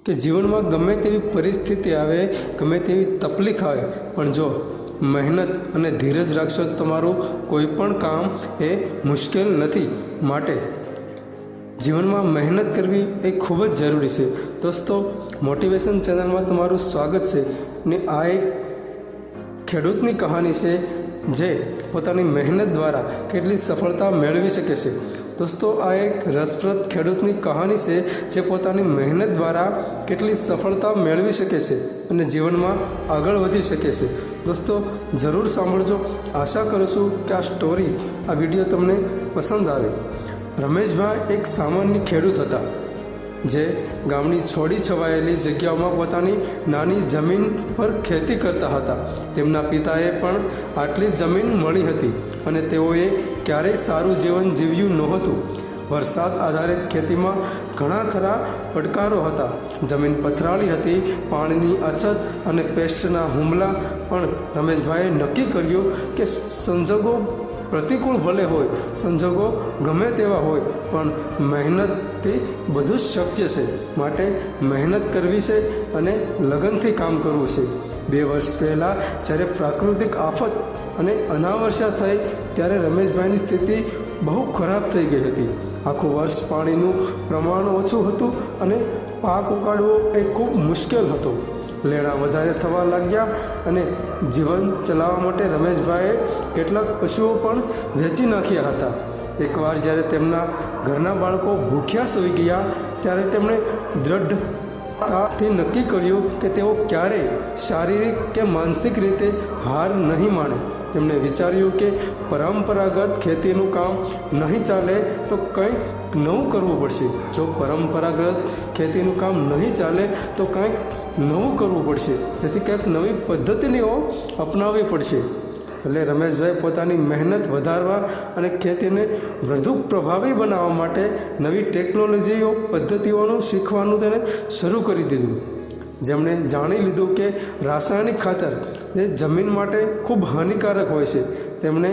કે જીવનમાં ગમે તેવી પરિસ્થિતિ આવે, ગમે તેવી તકલીફ આવે, પણ જો મહેનત અને ધીરજ રાખશો તો તમારું કોઈ પણ કામ એ મુશ્કેલ નથી. માટે જીવનમાં મહેનત કરવી એ ખૂબ જ જરૂરી છે. દોસ્તો, મોટિવેશન ચેનલમાં તમારું સ્વાગત છે. અને આ એક ખેડૂતની કહાની છે જે પોતાની મહેનત દ્વારા કેટલી સફળતા મેળવી શકે છે. દોસ્તો, આ એક રસપ્રદ ખેડૂતની કહાની છે જે પોતાની મહેનત દ્વારા કેટલી સફળતા મેળવી શકે છે અને જીવનમાં આગળ વધી શકે છે. દોસ્તો, જરૂર સાંભળજો. આશા કરું છું કે આ સ્ટોરી, આ વિડીયો તમને પસંદ આવે. રમેશભાઈ એક સામાન્ય ખેડૂત હતા જે ગામની છોડી છવાયેલી જગ્યાઓમાં પોતાની નાની જમીન પર ખેતી કરતા હતા. તેમના પિતાએ પણ આટલી જમીન મળી હતી અને તેઓએ ક્યારેય સારું જીવન જીવ્યું નહોતું. વરસાદ આધારિત ખેતીમાં ઘણા ખરા પડકારો હતા. જમીન પથરાળી હતી, પાણીની અછત અને પેસ્ટના હુમલા. પણ રમેશભાઈએ નક્કી કર્યું કે સંજોગો પ્રતિકૂળ ભલે હોય, સંજોગો ગમે તેવા હોય, પણ મહેનતથી બધું જ શક્ય છે. માટે મહેનત કરવી છે અને લગનથી કામ કરવું છે. 2 વર્ષ પહેલાં જ્યારે પ્રાકૃતિક આફત અને અનાવર્ષા થઈ ત્યારે રમેશભાઈની સ્થિતિ બહુ ખરાબ થઈ ગઈ હતી. આખું વર્ષ પાણીનું પ્રમાણ ઓછું હતું અને પાક ઉગાડવો એ ખૂબ મુશ્કેલ હતો. લેણા વધારે થવા લાગ્યા અને જીવન ચલાવવા માટે રમેશભાઈએ કેટલાક પશુઓ પણ વેચી નાખ્યા હતા. એકવાર જ્યારે તેમના ઘરના બાળકો ભૂખ્યા સૂઈ ગયા ત્યારે તેમણે દ્રઢતાથી નક્કી કર્યું કે તેઓ ક્યારેય શારીરિક કે માનસિક રીતે હાર નહીં માને. તેમણે વિચાર્યું કે પરંપરાગત ખેતીનું કામ નહીં ચાલે તો કંઈક નવું કરવું પડશે. જો પરંપરાગત ખેતીનું કામ નહીં ચાલે તો કંઈક નવું કરવું પડશે. જેથી કંઈક નવી પદ્ધતિઓ અપનાવવી પડશે. એટલે રમેશભાઈ પોતાની મહેનત વધારવા અને ખેતીને વધુ પ્રભાવી બનાવવા માટે નવી ટેકનોલોજીઓ, પદ્ધતિઓનું શીખવાનું તેને શરૂ કરી દીધું. જેમણે જાણી લીધું કે રાસાયણિક ખાતર એ જમીન માટે ખૂબ હાનિકારક હોય છે. તેમણે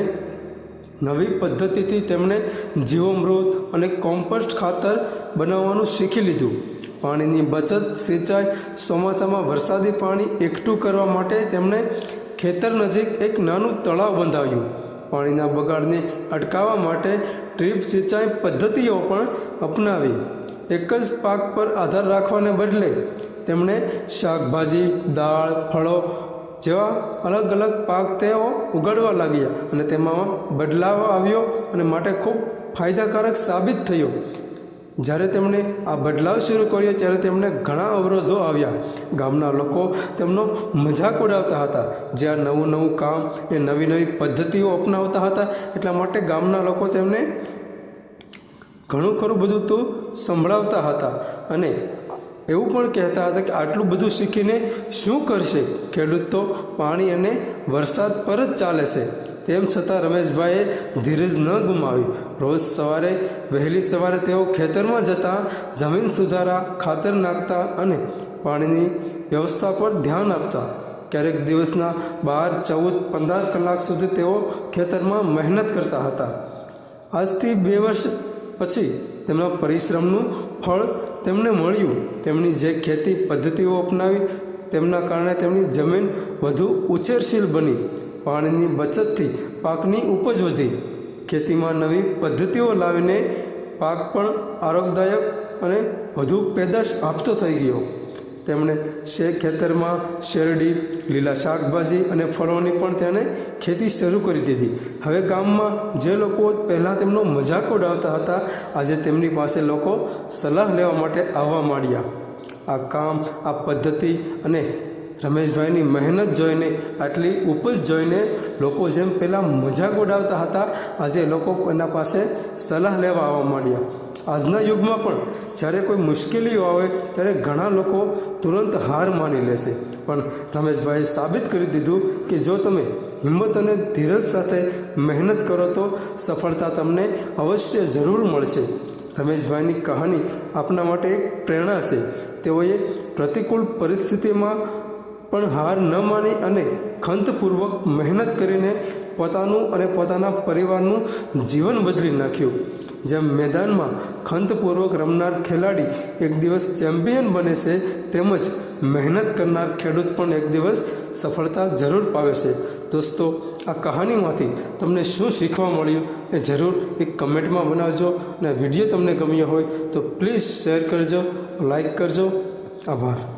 નવી પદ્ધતિથી તેમણે જીવામૃત અને કોમ્પોસ્ટ ખાતર બનાવવાનું શીખી લીધું. પાણીની બચત, સિંચાઈ, ચોમાસામાં વરસાદી પાણી એકઠું કરવા માટે તેમણે ખેતર નજીક એક નાનું તળાવ બંધાવ્યું. પાણીના બગાડને અટકાવવા માટે ડ્રીપ સિંચાઈ પદ્ધતિઓ પણ અપનાવી. એક જ પાક પર આધાર રાખવાને બદલે તેમણે શાકભાજી, દાળ, ફળો જેવા અલગ અલગ પાક તેઓ ઉગાડવા લાગ્યા અને તેમાં બદલાવ આવ્યો અને માટે ખૂબ ફાયદાકારક સાબિત થયો. જ્યારે તેમણે આ બદલાવ શરૂ કર્યો ત્યારે તેમને ઘણા અવરોધો આવ્યા. ગામના લોકો તેમનો મજાક ઉડાવતા હતા. જે આ નવું કામ એ નવી પદ્ધતિઓ અપનાવતા હતા એટલા માટે ગામના લોકો તેમને ઘણું ખરું બધું તો સંભળાવતા હતા અને એવું પણ કહેતા હતા કે આટલું બધું શીખીને શું કરશે? ખેડૂત તો પાણી અને વરસાદ પર જ ચાલે છે. તેમ છતાં રમેશભાઈએ ધીરજ ન ગુમાવી. રોજ વહેલી સવારે તેઓ ખેતરમાં જતા, જમીન સુધારા, ખાતર નાખતા અને પાણીની વ્યવસ્થા પર ધ્યાન આપતા. ક્યારેક દિવસના 12, 14, 15 કલાક સુધી તેઓ ખેતરમાં મહેનત કરતા હતા. આજથી 2 વર્ષ પછી તેમના પરિશ્રમનું ફળ તેમને મળ્યું. તેમની જે ખેતી પદ્ધતિઓ અપનાવી તેમના કારણે તેમની જમીન વધુ ઉછેરશીલ બની. પાણીની બચતથી પાકની ઉપજ વધી. ખેતીમાં નવી પદ્ધતિઓ લાવીને પાક પણ આરોગ્યદાયક અને વધુ પેદાશ આપતો થઈ ગયો. તેમણે ખેતરમાં શેરડી, લીલા શાકભાજી અને ફળોની પણ તેને ખેતી શરૂ કરી દીધી. હવે ગામમાં જે લોકો પહેલાં તેમનો મજાક ઉડાવતા હતા, આજે તેમની પાસે લોકો સલાહ લેવા માટે આવવા માંડ્યા. આ કામ, આ પદ્ધતિ અને રમેશભાઈની મહેનત જોઈને, આટલી ઉપજ જોઈને લોકો જેમ પહેલાં મજાક ઉડાવતા હતા, આજે લોકો એના પાસે સલાહ લેવા આવવા માંડ્યા. આજના યુગમાં પણ જ્યારે કોઈ મુશ્કેલીઓ આવે ત્યારે ઘણા લોકો તુરંત હાર માની લેશે. પણ રમેશભાઈએ સાબિત કરી દીધું કે જો તમે હિંમત અને ધીરજ સાથે મહેનત કરો તો સફળતા તમને અવશ્ય જરૂર મળશે. રમેશભાઈની કહાની આપણા માટે એક પ્રેરણા છે. તેઓએ પ્રતિકૂળ પરિસ્થિતિમાં પણ હાર ન માની અને ખંતપૂર્વક મહેનત કરીને પોતાનું અને પોતાના પરિવારનું જીવન બદલી નાખ્યું. જેમ મેદાનમાં ખંતપૂર્વક રમનાર ખેલાડી એક દિવસ ચેમ્પિયન બને છે, તેમજ મહેનત કરનાર ખેડૂત પણ એક દિવસ સફળતા જરૂર પામે છે. દોસ્તો, આ કહાનીમાંથી તમને શું શીખવા મળ્યું એ જરૂર એક કમેન્ટમાં બનાવજો. અને વિડીયો તમને ગમ્યો હોય તો પ્લીઝ શેર કરજો, લાઈક કરજો. આભાર.